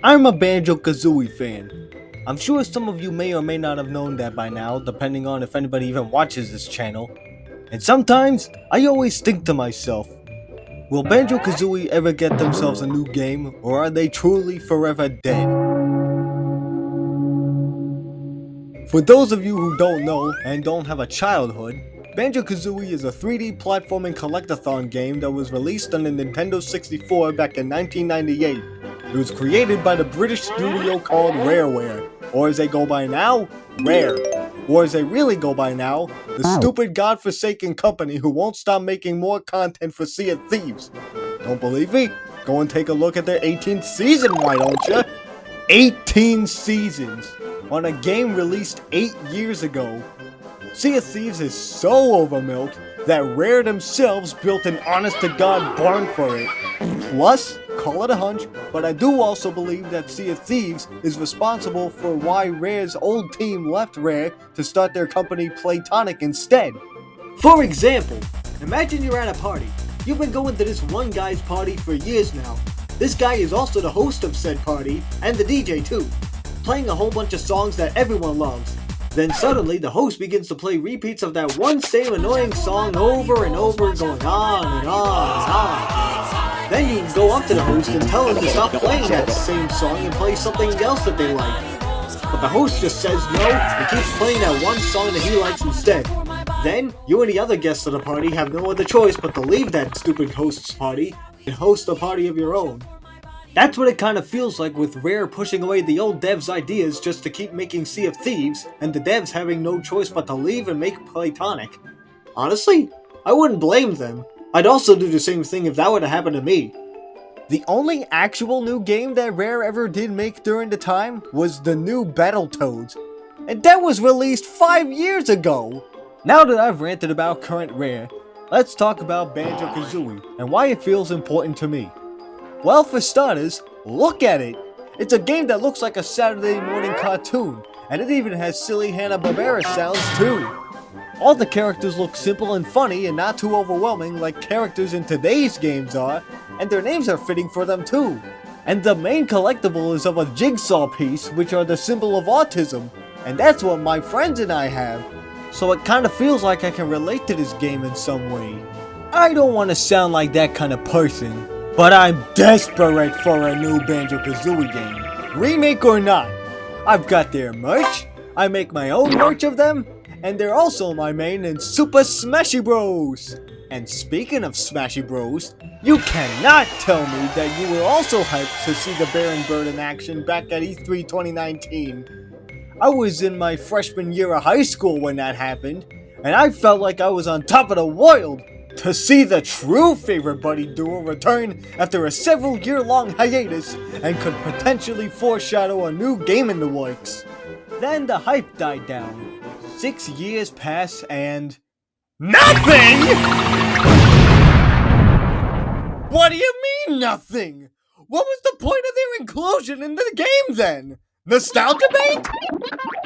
I'm a Banjo-Kazooie fan. I'm sure some of you may or may not have known that by now, depending on if anybody even watches this channel. And sometimes, I always think to myself, will Banjo-Kazooie ever get themselves a new game, or are they truly forever dead? For those of you who don't know, and don't have a childhood, Banjo-Kazooie is a 3D platforming collectathon game that was released on the Nintendo 64 back in 1998. It was created by the British studio called Rareware, or as they go by now, Rare. Or as they really go by now, the stupid godforsaken company who won't stop making more content for Sea of Thieves. Don't believe me? Go and take a look at their 18th season, why don't you? 18 seasons on a game released 8 years ago. Sea of Thieves is so overmilked that Rare themselves built an honest-to-God barn for it. Plus, call it a hunch, but I do also believe that Sea of Thieves is responsible for why Rare's old team left Rare to start their company Playtonic instead. For example, imagine you're at a party. You've been going to this one guy's party for years now. This guy is also the host of said party, and the DJ too, playing a whole bunch of songs that everyone loves. Then suddenly the host begins to play repeats of that one same annoying song over and over, going on and on and on. Then you can go up to the host and tell him to stop playing that same song and play something else that they like. But the host just says no and keeps playing that one song that he likes instead. Then, you and the other guests of the party have no other choice but to leave that stupid host's party and host a party of your own. That's what it kind of feels like with Rare pushing away the old devs' ideas just to keep making Sea of Thieves, and the devs having no choice but to leave and make Playtonic. Honestly, I wouldn't blame them. I'd also do the same thing if that were to happen to me. The only actual new game that Rare ever did make during the time was the new Battletoads, and that was released 5 years ago! Now that I've ranted about current Rare, let's talk about Banjo-Kazooie and why it feels important to me. Well, for starters, look at it! It's a game that looks like a Saturday morning cartoon, and it even has silly Hanna-Barbera sounds too. All the characters look simple and funny and not too overwhelming like characters in today's games are, and their names are fitting for them too. And the main collectible is of a jigsaw piece, which are the symbol of autism, and that's what my friends and I have. So it kinda feels like I can relate to this game in some way. I don't want to sound like that kind of person, but I'm desperate for a new Banjo-Kazooie game, remake or not. I've got their merch, I make my own merch of them, and they're also my main in Super Smashy Bros. And speaking of Smashy Bros, you cannot tell me that you were also hyped to see the Bear and Bird in action back at E3 2019. I was in my freshman year of high school when that happened, and I felt like I was on top of the world to see the true favorite buddy duo return after a several-year-long hiatus and could potentially foreshadow a new game in the works. Then the hype died down. 6 years pass and... NOTHING?! What do you mean, nothing? What was the point of their inclusion in the game then? Nostalgia bait?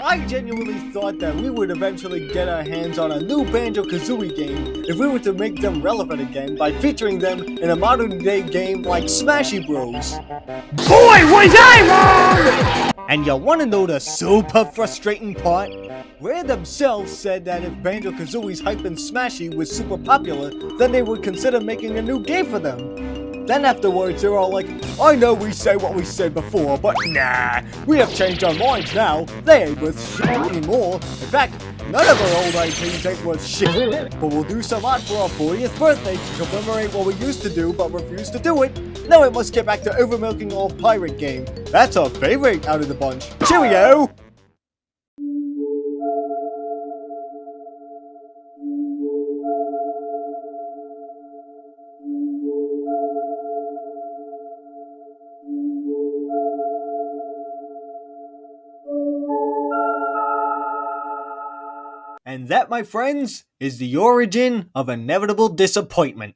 I genuinely thought that we would eventually get our hands on a new Banjo-Kazooie game if we were to make them relevant again by featuring them in a modern-day game like Smashy Bros. Boy, was I wrong! And you wanna know the super frustrating part? Rare themselves said that if Banjo-Kazooie's hype and Smashy was super popular, then they would consider making a new game for them. Then afterwards, they're all like, I know we say what we said before, but nah, we have changed our minds now. They ain't worth shit anymore. In fact, none of our old IPs ain't worth shit. But we'll do some art for our 40th birthday to commemorate what we used to do, but refused to do it. Now we must get back to overmilking old pirate game. That's our favorite out of the bunch. Cheerio! And that, my friends, is the origin of inevitable disappointment.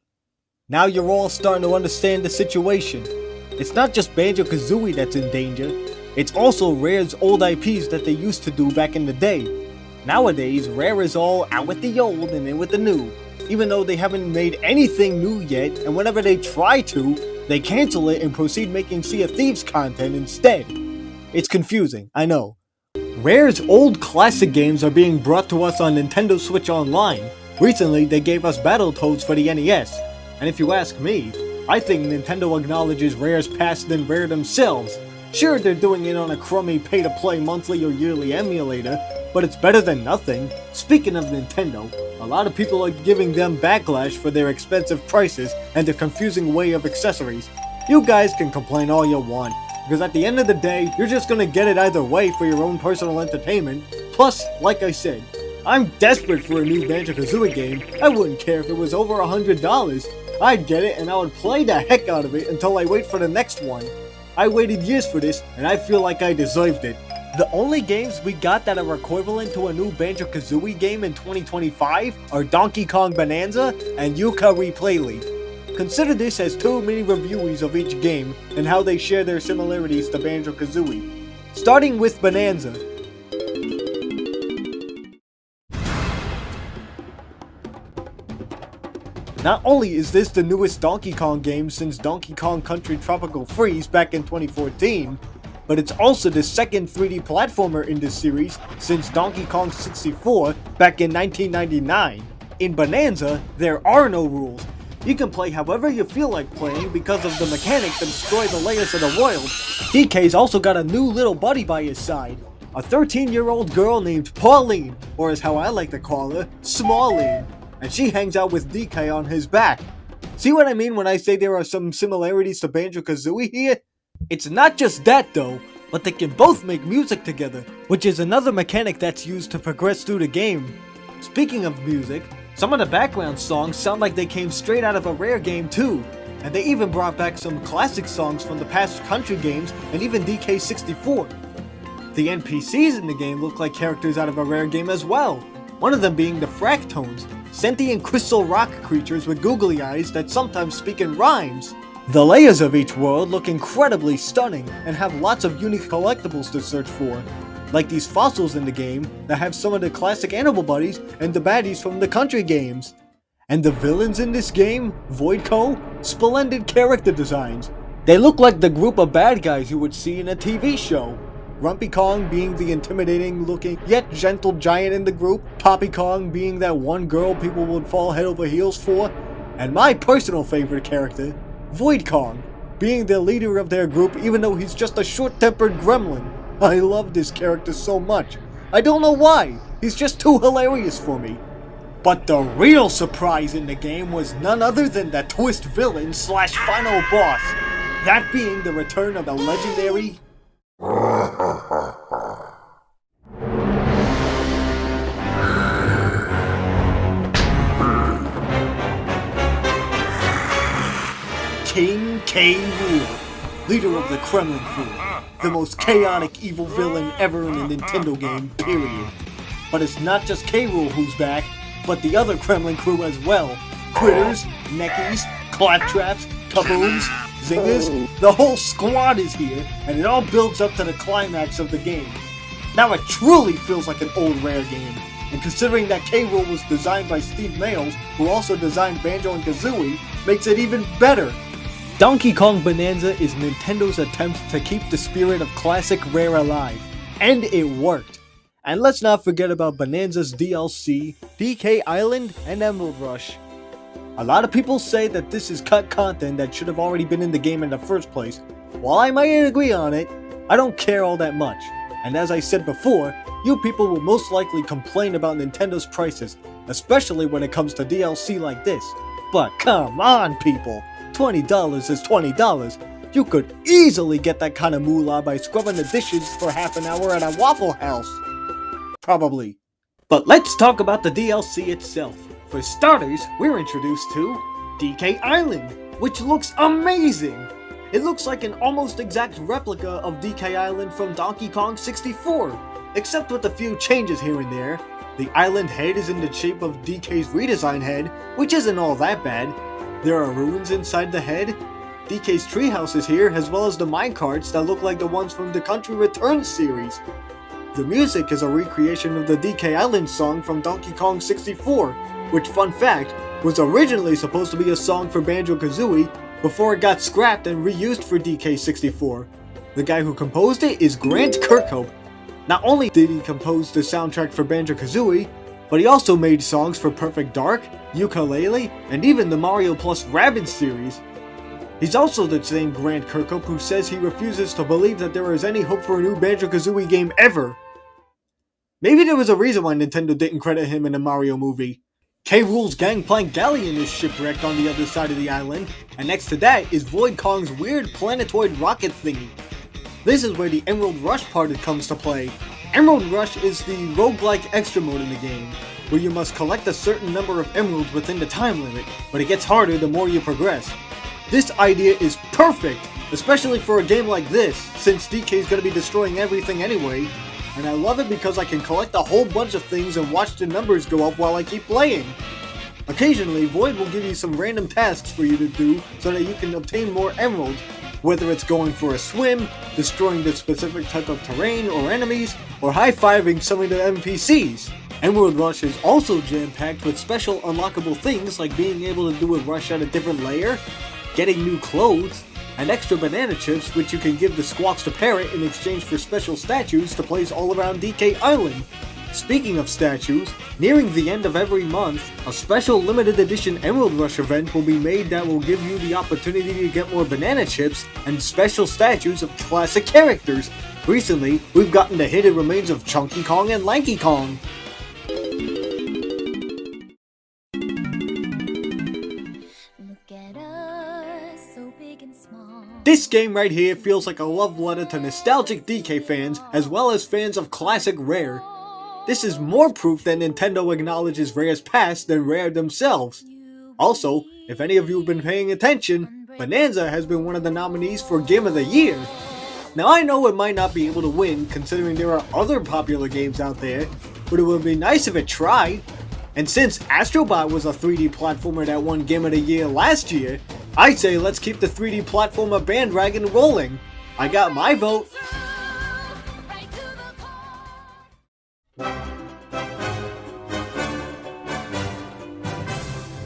Now you're all starting to understand the situation. It's not just Banjo-Kazooie that's in danger, it's also Rare's old IPs that they used to do back in the day. Nowadays, Rare is all out with the old and in with the new, even though they haven't made anything new yet, and whenever they try to, They cancel it and proceed making Sea of Thieves content instead. It's confusing, I know. Rare's old classic games are being brought to us on Nintendo Switch Online. Recently, they gave us Battletoads for the NES. And if you ask me, I think Nintendo acknowledges Rare's past than Rare themselves. Sure, they're doing it on a crummy pay-to-play monthly or yearly emulator, but it's better than nothing. Speaking of Nintendo, a lot of people are giving them backlash for their expensive prices and their confusing way of accessories. You guys can complain all you want, because at the end of the day, you're just gonna get it either way for your own personal entertainment. Plus, like I said, I'm desperate for a new Banjo-Kazooie game. I wouldn't care if it was over $100. I'd get it and I would play the heck out of it until I wait for the next one. I waited years for this, and I feel like I deserved it. The only games we got that are equivalent to a new Banjo-Kazooie game in 2025 are Donkey Kong Bonanza and Yuka-Laylee Replay. Consider this as 2 mini reviews of each game and how they share their similarities to Banjo-Kazooie. Starting with Bonanza. Not only is this the newest Donkey Kong game since Donkey Kong Country Tropical Freeze back in 2014, but it's also the second 3D platformer in this series since Donkey Kong 64 back in 1999. In Bonanza, there are no rules. You can play however you feel like playing because of the mechanic to destroy the layers of the world. DK's also got a new little buddy by his side, a 13-year-old girl named Pauline, or as how I like to call her, Smalline. And she hangs out with DK on his back. See what I mean when I say there are some similarities to Banjo-Kazooie here? It's not just that though, but they can both make music together, which is another mechanic that's used to progress through the game. Speaking of music, some of the background songs sound like they came straight out of a Rare game too, and they even brought back some classic songs from the past Country games and even DK64. The NPCs in the game look like characters out of a Rare game as well, one of them being the Fractones, sentient crystal rock creatures with googly eyes that sometimes speak in rhymes. The layers of each world look incredibly stunning and have lots of unique collectibles to search for, like these fossils in the game that have some of the classic animal buddies and the baddies from the Country games. And the villains in this game, Voidco, splendid character designs. They look like the group of bad guys you would see in a TV show. Grumpy Kong being the intimidating looking yet gentle giant in the group, Poppy Kong being that one girl people would fall head over heels for, and my personal favorite character, Void Kong, being the leader of their group even though he's just a short-tempered gremlin. I love this character so much. I don't know why, he's just too hilarious for me. But the real surprise in the game was none other than the twist villain slash final boss, that being the return of the legendary King K. Rool, leader of the Kremlin crew, the most chaotic evil villain ever in a Nintendo game, period. But it's not just K. Rool who's back, but the other Kremlin crew as well. Critters, Neckies, Claptraps, Kabooms, Zingers, the whole squad is here, and it all builds up to the climax of the game. Now it truly feels like an old Rare game, and considering that K. Rool was designed by Steve Mayles, who also designed Banjo and Kazooie, makes it even better. Donkey Kong Bonanza is Nintendo's attempt to keep the spirit of classic Rare alive, and it worked. And let's not forget about Bonanza's DLC, DK Island, and Emerald Rush. A lot of people say that this is cut content that should have already been in the game in the first place. While I might agree on it, I don't care all that much. And as I said before, you people will most likely complain about Nintendo's prices, especially when it comes to DLC like this. But come on people, $20 is $20. You could easily get that kind of moolah by scrubbing the dishes for half an hour at a Waffle House. Probably. But let's talk about the DLC itself. For starters, we're introduced to DK Island, which looks amazing! It looks like an almost exact replica of DK Island from Donkey Kong 64, except with a few changes here and there. The island head is in the shape of DK's redesigned head, which isn't all that bad. There are ruins inside the head. DK's treehouse is here, as well as the minecarts that look like the ones from the Country Returns series. The music is a recreation of the DK Island song from Donkey Kong 64, which, fun fact, was originally supposed to be a song for Banjo-Kazooie, before it got scrapped and reused for DK64. The guy who composed it is Grant Kirkhope. Not only did he compose the soundtrack for Banjo-Kazooie, but he also made songs for Perfect Dark, Yuka-Laylee, and even the Mario Plus Rabbids series. He's also the same Grant Kirkhope who says he refuses to believe that there is any hope for a new Banjo-Kazooie game ever. Maybe there was a reason why Nintendo didn't credit him in the Mario movie. K. Rool's Gangplank Galleon is shipwrecked on the other side of the island, and next to that is Void Kong's weird planetoid rocket thingy. This is where the Emerald Rush part comes to play. Emerald Rush is the roguelike extra mode in the game, where you must collect a certain number of emeralds within the time limit, but it gets harder the more you progress. This idea is perfect, especially for a game like this, since DK is going to be destroying everything anyway, and I love it because I can collect a whole bunch of things and watch the numbers go up while I keep playing. Occasionally, Void will give you some random tasks for you to do so that you can obtain more emeralds, whether it's going for a swim, destroying the specific type of terrain or enemies, or high-fiving some of the NPCs. Emerald Rush is also jam-packed with special unlockable things like being able to do a rush at a different layer, getting new clothes, and extra banana chips which you can give the Squawks to Parrot in exchange for special statues to place all around DK Island. Speaking of statues, nearing the end of every month, a special limited edition Emerald Rush event will be made that will give you the opportunity to get more banana chips and special statues of classic characters. Recently, we've gotten the hidden remains of Chunky Kong and Lanky Kong. This game right here feels like a love letter to nostalgic DK fans as well as fans of classic Rare. This is more proof that Nintendo acknowledges Rare's past than Rare themselves. Also, if any of you have been paying attention, Bonanza has been one of the nominees for Game of the Year. Now I know it might not be able to win considering there are other popular games out there, but it would be nice if it tried. And since Astrobot was a 3D platformer that won Game of the Year last year, I say let's keep the 3D platformer bandwagon rolling. I got my vote.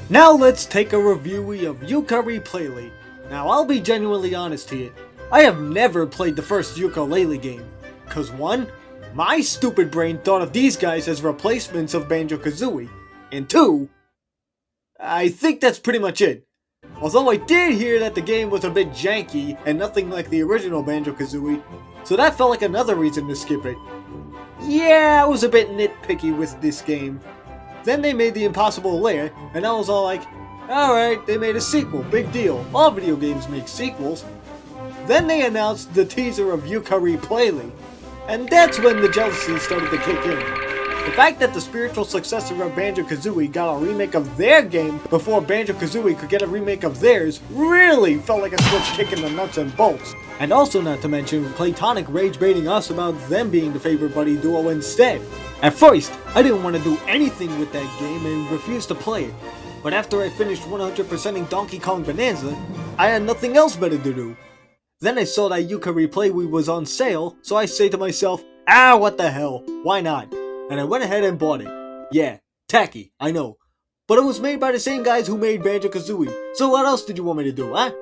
Now let's take a review of Yuka-Laylee Replay. Now I'll be genuinely honest here, I have never played the first Yuka-Laylee game. Cause one, my stupid brain thought of these guys as replacements of Banjo-Kazooie. And two, I think that's pretty much it. Although I did hear that the game was a bit janky and nothing like the original Banjo-Kazooie, so that felt like another reason to skip it. Yeah, I was a bit nitpicky with this game. Then they made the impossible layer, and I was all like, alright, they made a sequel, big deal, all video games make sequels. Then they announced the teaser of Yuka-Laylee Replay, and that's when the jealousy started to kick in. The fact that the spiritual successor of Banjo-Kazooie got a remake of their game before Banjo-Kazooie could get a remake of theirs really felt like a switch kicking the nuts and bolts. And also not to mention Playtonic rage-baiting us about them being the favorite buddy duo instead. At first, I didn't want to do anything with that game and refused to play it. But after I finished 100%ing Donkey Kong Bonanza, I had nothing else better to do. Then I saw that Yuka-Laylee Replay was on sale, so I say to myself, what the hell, why not? And I went ahead and bought it. Yeah, tacky, I know. But it was made by the same guys who made Banjo-Kazooie, so what else did you want me to do, huh?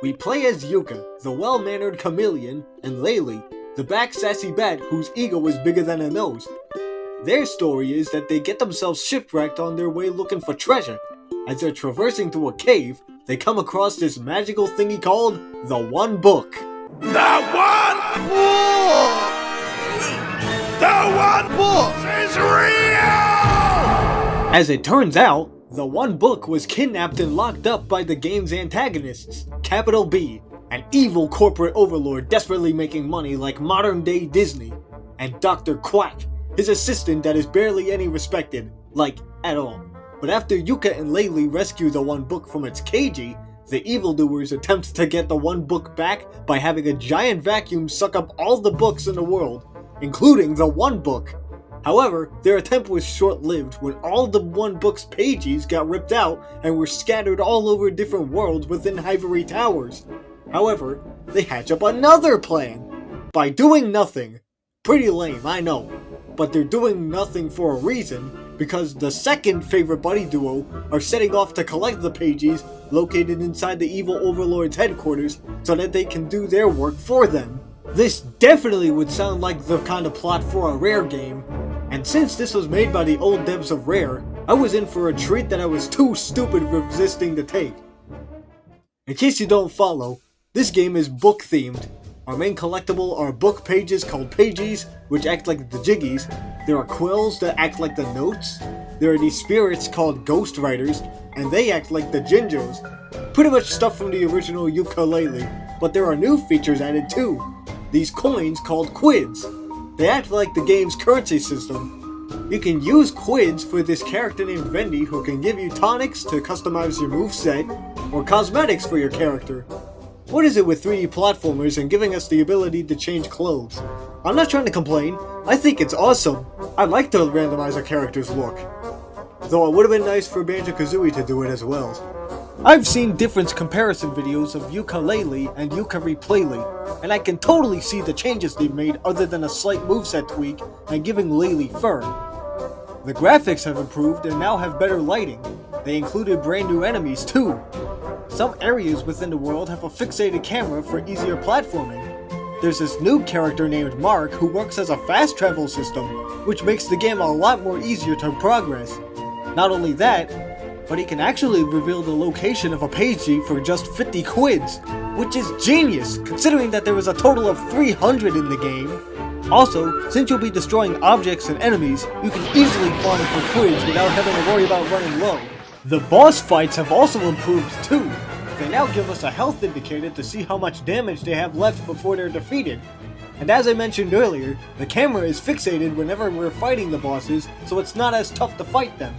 We play as Yuka, the well-mannered chameleon, and Laylee, the back sassy bat whose ego is bigger than her nose. Their story is that they get themselves shipwrecked on their way looking for treasure. As they're traversing through a cave, they come across this magical thingy called the One Book. The One Book! The One Book is real! As it turns out, the One Book was kidnapped and locked up by the game's antagonists, Capital B, an evil corporate overlord desperately making money like modern-day Disney, and Dr. Quack, his assistant that is barely any respected, like, at all. But after Yuka and Laylee rescue the One Book from its cagey, the evildoers attempt to get the One Book back by having a giant vacuum suck up all the books in the world, including the One Book. However, their attempt was short-lived when all the One Book's pages got ripped out and were scattered all over different worlds within Ivory Towers. However, they hatch up another plan. By doing nothing. Pretty lame, I know. But they're doing nothing for a reason, because the second favorite buddy duo are setting off to collect the pages located inside the evil overlord's headquarters so that they can do their work for them. This definitely would sound like the kind of plot for a Rare game, and since this was made by the old devs of Rare, I was in for a treat that I was too stupid resisting to take. In case you don't follow, this game is book themed. Our main collectible are book pages called pages, which act like the jiggies. There are quills that act like the notes. There are these spirits called ghost writers, and they act like the jinjos. Pretty much stuff from the original Yuka-Laylee, but there are new features added too. These coins called quids. They act like the game's currency system. You can use quids for this character named Vendy who can give you tonics to customize your moveset, or cosmetics for your character. What is it with 3D platformers and giving us the ability to change clothes? I'm not trying to complain, I think it's awesome. I like to randomize a character's look. Though it would have been nice for Banjo-Kazooie to do it as well. I've seen difference comparison videos of Yuka-Laylee and Yuka-Replay, and I can totally see the changes they've made other than a slight moveset tweak and giving Laylee fur. The graphics have improved and now have better lighting. They included brand new enemies too. Some areas within the world have a fixated camera for easier platforming. There's this new character named Mark who works as a fast travel system, which makes the game a lot more easier to progress. Not only that, but he can actually reveal the location of a pagey for just 50 quids, which is genius considering that there was a total of 300 in the game. Also, since you'll be destroying objects and enemies, you can easily farm for quids without having to worry about running low. The boss fights have also improved too. They now give us a health indicator to see how much damage they have left before they're defeated. And as I mentioned earlier, the camera is fixated whenever we're fighting the bosses, so it's not as tough to fight them.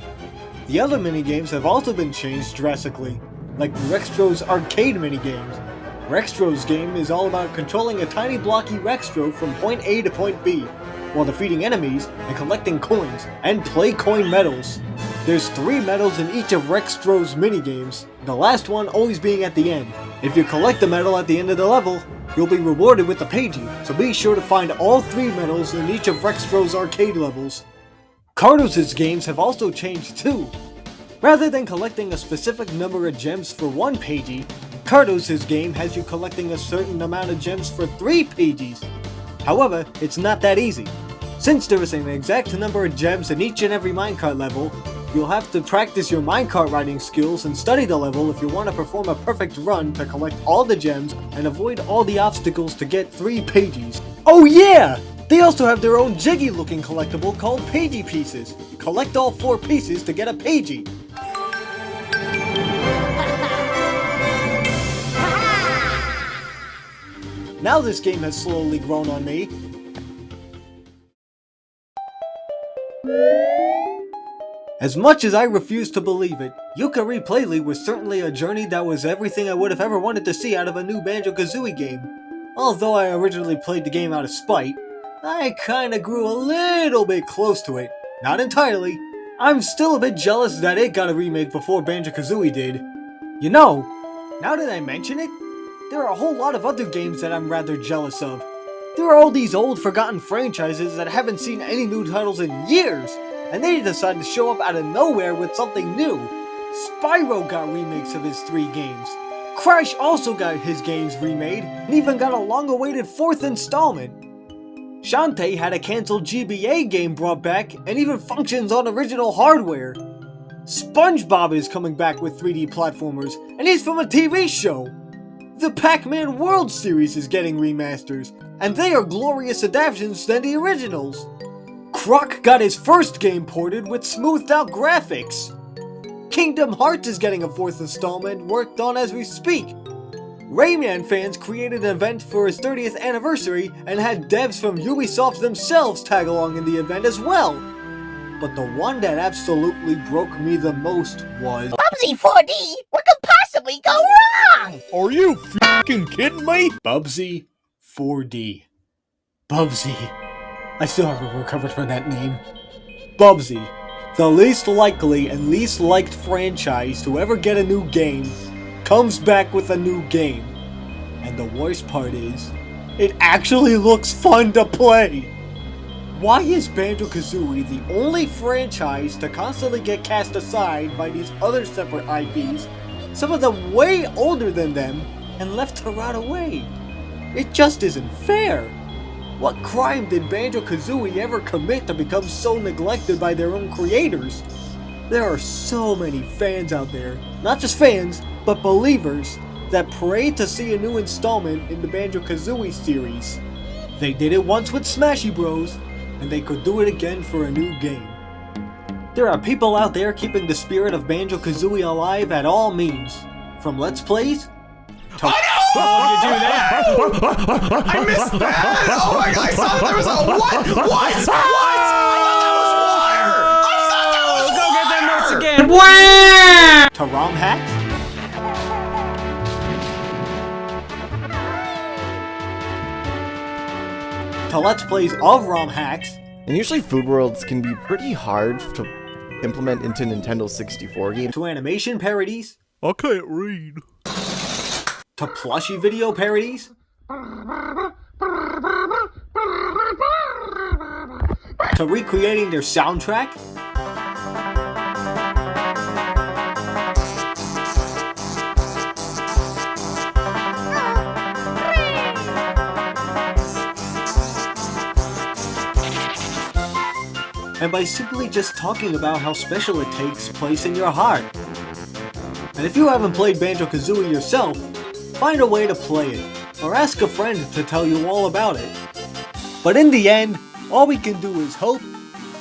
The other minigames have also been changed drastically, like Rextro's arcade minigames. Rextro's game is all about controlling a tiny blocky Rextro from point A to point B, while defeating enemies and collecting coins and play coin medals. There's 3 medals in each of Rextro's minigames, the last one always being at the end. If you collect the medal at the end of the level, you'll be rewarded with the pagey, so be sure to find all 3 medals in each of Rextro's arcade levels. Cardos' games have also changed too. Rather than collecting a specific number of gems for 1 pagey, Cardos' game has you collecting a certain amount of gems for 3 pages. However, it's not that easy. Since there is an exact number of gems in each and every minecart level, you'll have to practice your minecart riding skills and study the level if you want to perform a perfect run to collect all the gems and avoid all the obstacles to get 3 pages. Oh yeah! They also have their own jiggy looking collectible called Pagey Pieces. Collect all 4 pieces to get a pagey. Now this game has slowly grown on me. As much as I refuse to believe it, Yuka-Laylee was certainly a journey that was everything I would have ever wanted to see out of a new Banjo-Kazooie game. Although I originally played the game out of spite, I kinda grew a little bit close to it. Not entirely. I'm still a bit jealous that it got a remake before Banjo-Kazooie did. You know, now that I mention it, there are a whole lot of other games that I'm rather jealous of. There are all these old forgotten franchises that haven't seen any new titles in years, and they decided to show up out of nowhere with something new. Spyro got remakes of his 3 games. Crash also got his games remade, and even got a long-awaited 4th installment. Shantae had a cancelled GBA game brought back, and even functions on original hardware. SpongeBob is coming back with 3D platformers, and he's from a TV show. The Pac-Man World Series is getting remasters, and they are glorious adaptations than the originals. Croc got his first game ported with smoothed out graphics. Kingdom Hearts is getting a 4th installment worked on as we speak. Rayman fans created an event for his 30th anniversary and had devs from Ubisoft themselves tag along in the event as well. But the one that absolutely broke me the most was Bubsy 4D! What could possibly go wrong? Are you f***ing kidding me? Bubsy 4D. Bubsy. I still haven't recovered from that name. Bubsy. The least likely and least liked franchise to ever get a new game comes back with a new game. And the worst part is, it actually looks fun to play. Why is Banjo-Kazooie the only franchise to constantly get cast aside by these other separate IPs, some of them way older than them, and left to rot away? It just isn't fair. What crime did Banjo-Kazooie ever commit to become so neglected by their own creators? There are so many fans out there, not just fans, but believers, that pray to see a new installment in the Banjo-Kazooie series. They did it once with Smashy Bros, and they could do it again for a new game. There are people out there keeping the spirit of Banjo-Kazooie alive at all means, from Let's Plays to... Oh, you do that! I missed that! Oh my god, I thought there was a what? What? I thought that was water! I thought that was water! Go get them notes again! to ROM hacks, to Let's Plays of ROM hacks, And usually food worlds can be pretty hard to implement into Nintendo 64 games. to animation parodies, I can't read. to plushie video parodies, to recreating their soundtrack, and by simply just talking about how special it takes place in your heart. And if you haven't played Banjo-Kazooie yourself, find a way to play it, or ask a friend to tell you all about it. But in the end, all we can do is hope,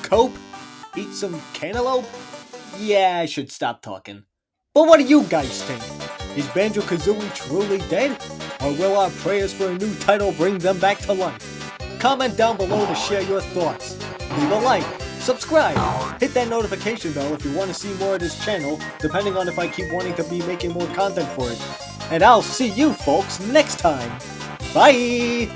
cope, eat some cantaloupe? Yeah, I should stop talking. But what do you guys think? Is Banjo-Kazooie truly dead? Or will our prayers for a new title bring them back to life? Comment down below to share your thoughts. Leave a like, subscribe, hit that notification bell if you want to see more of this channel, depending on if I keep wanting to be making more content for it. And I'll see you folks next time. Bye!